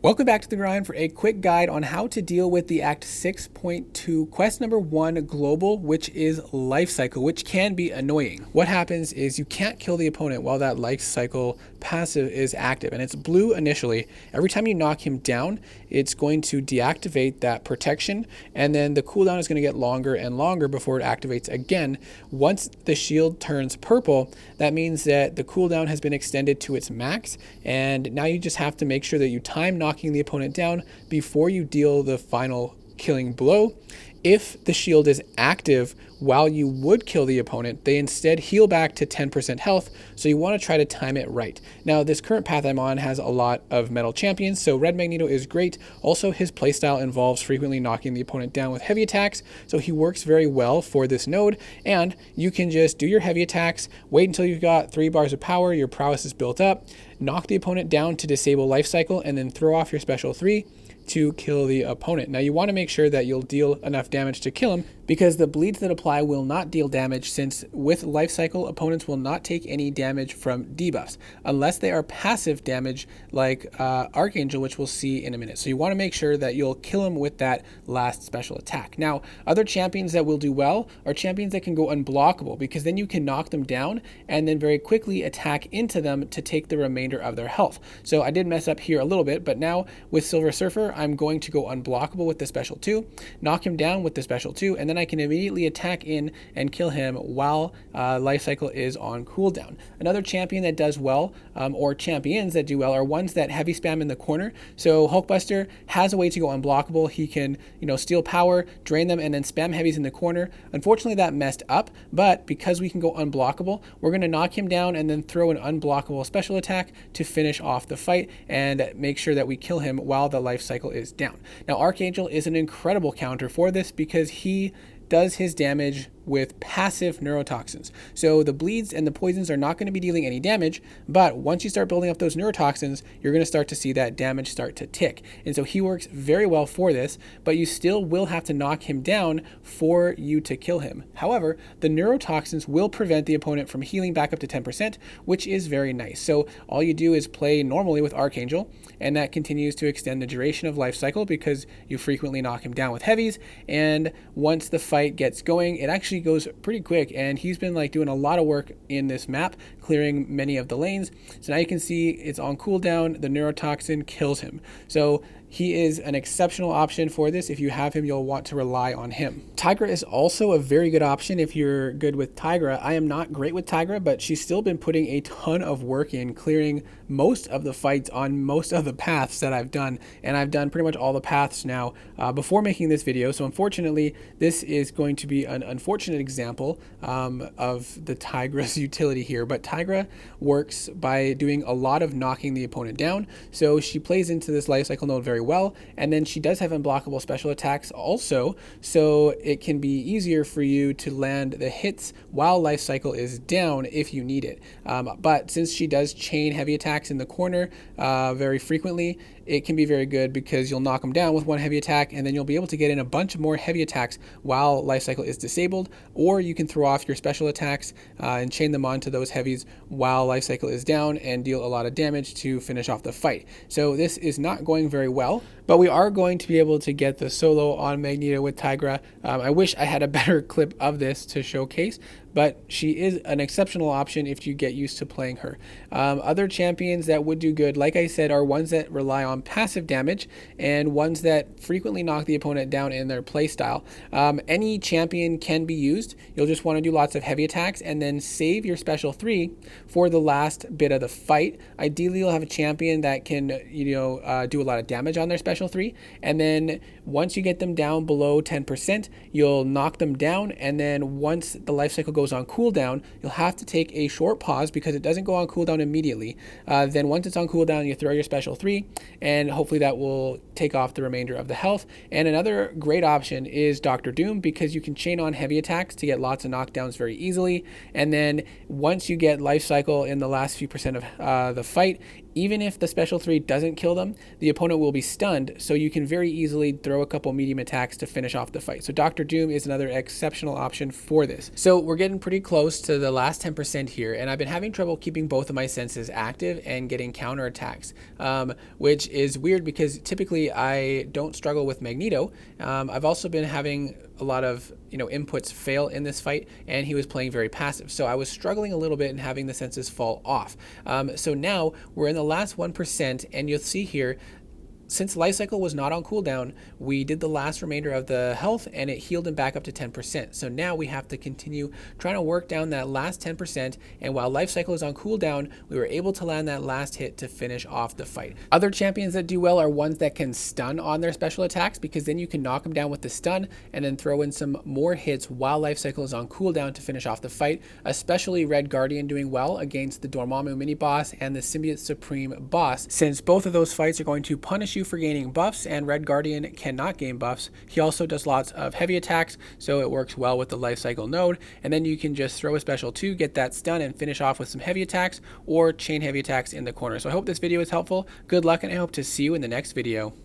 Welcome back to The Grind for a quick guide on how to deal with the Act 6.2 quest number 1 global, which is Lifecycle, which can be annoying. What happens is you can't kill the opponent while that Lifecycle passive is active, and it's blue initially. Every time you knock him down, it's going to deactivate that protection, and then the cooldown is going to get longer and longer before it activates again. Once the shield turns purple, that means that the cooldown has been extended to its max, and now you just have to make sure that you time knocking the opponent down before you deal the final killing blow. If the shield is active while you would kill the opponent, they instead heal back to 10% health, so you want to try to time it right. Now, this current path I'm on has a lot of metal champions, so Red Magneto is great. Also, his playstyle involves frequently knocking the opponent down with heavy attacks, so he works very well for this node, and you can just do your heavy attacks, wait until you've got 3 bars of power, your prowess is built up, knock the opponent down to disable Lifecycle, and then throw off your special 3 to kill the opponent. Now you want to make sure that you'll deal enough damage to kill him, because the bleeds that apply will not deal damage, since with Lifecycle, opponents will not take any damage from debuffs unless they are passive damage like Archangel, which we'll see in a minute. So you want to make sure that you'll kill him with that last special attack. Now, other champions that will do well are champions that can go unblockable, because then you can knock them down and then very quickly attack into them to take the remainder of their health. So I did mess up here a little bit, but now with Silver Surfer, I'm going to go unblockable with the special 2, knock him down with the special 2, and then I can immediately attack in and kill him while Lifecycle is on cooldown. Another champion that does well, or champions that do well, are ones that heavy spam in the corner. So Hulkbuster has a way to go unblockable. He can, steal power, drain them, and then spam heavies in the corner. Unfortunately, that messed up, but because we can go unblockable, we're going to knock him down and then throw an unblockable special attack to finish off the fight and make sure that we kill him while the Lifecycle is down. Now, Archangel is an incredible counter for this, because he does his damage with passive neurotoxins. So the bleeds and the poisons are not going to be dealing any damage, but once you start building up those neurotoxins, you're going to start to see that damage start to tick. And so he works very well for this, but you still will have to knock him down for you to kill him. However, the neurotoxins will prevent the opponent from healing back up to 10%, which is very nice. So all you do is play normally with Archangel, and that continues to extend the duration of Lifecycle because you frequently knock him down with heavies, and once the fight gets going, it actually goes pretty quick, and he's been doing a lot of work in this map, clearing many of the lanes. So now you can see it's on cooldown, the neurotoxin kills him. So he is an exceptional option for this. If you have him, you'll want to rely on him. Tigra is also a very good option if you're good with Tigra. I am not great with Tigra, but she's still been putting a ton of work in clearing most of the fights on most of the paths that I've done, and I've done pretty much all the paths now before making this video. So unfortunately, this is going to be an unfortunate example of the Tigra's utility here, but Tigra works by doing a lot of knocking the opponent down. So she plays into this Lifecycle node very well, and then she does have unblockable special attacks also, so it can be easier for you to land the hits while Lifecycle is down if you need it. But since she does chain heavy attacks in the corner very frequently, it can be very good, because you'll knock them down with one heavy attack, and then you'll be able to get in a bunch more heavy attacks while Lifecycle is disabled, or you can throw off your special attacks and chain them onto those heavies while Lifecycle is down and deal a lot of damage to finish off the fight. So this is not going very well, but we are going to be able to get the solo on Magneto with Tigra. I wish I had a better clip of this to showcase, but she is an exceptional option if you get used to playing her. Other champions that would do good, like I said, are ones that rely on passive damage and ones that frequently knock the opponent down in their playstyle. Any champion can be used. You'll just want to do lots of heavy attacks and then save your special 3 for the last bit of the fight. Ideally, you'll have a champion that can do a lot of damage on their special 3, and then once you get them down below 10%, you'll knock them down, and then once the Lifecycle goes on cooldown, you'll have to take a short pause because it doesn't go on cooldown immediately. Then once it's on cooldown, you throw your special 3, and hopefully that will take off the remainder of the health. And another great option is Dr. Doom, because you can chain on heavy attacks to get lots of knockdowns very easily, and then once you get Lifecycle in the last few percent of the fight, Even if the special 3 doesn't kill them, the opponent will be stunned, so you can very easily throw a couple medium attacks to finish off the fight. So Dr. Doom is another exceptional option for this. So we're getting pretty close to the last 10% here, and I've been having trouble keeping both of my senses active and getting counter attacks, which is weird because typically I don't struggle with Magneto. I've also been having a lot of inputs fail in this fight, and he was playing very passive, so I was struggling a little bit and having the senses fall off. So now we're in the last 1%, and you'll see here, since Lifecycle was not on cooldown, we did the last remainder of the health and it healed him back up to 10%. So now we have to continue trying to work down that last 10%, and while Lifecycle is on cooldown, we were able to land that last hit to finish off the fight. Other champions that do well are ones that can stun on their special attacks, because then you can knock them down with the stun and then throw in some more hits while Lifecycle is on cooldown to finish off the fight, especially Red Guardian doing well against the Dormammu mini boss and the Symbiote Supreme boss, since both of those fights are going to punish you for gaining buffs, and Red Guardian cannot gain buffs. He also does lots of heavy attacks, so it works well with the Lifecycle node, and then you can just throw a special 2, get that stun, and finish off with some heavy attacks or chain heavy attacks in the corner. So I hope this video is helpful. Good luck, and I hope to see you in the next video.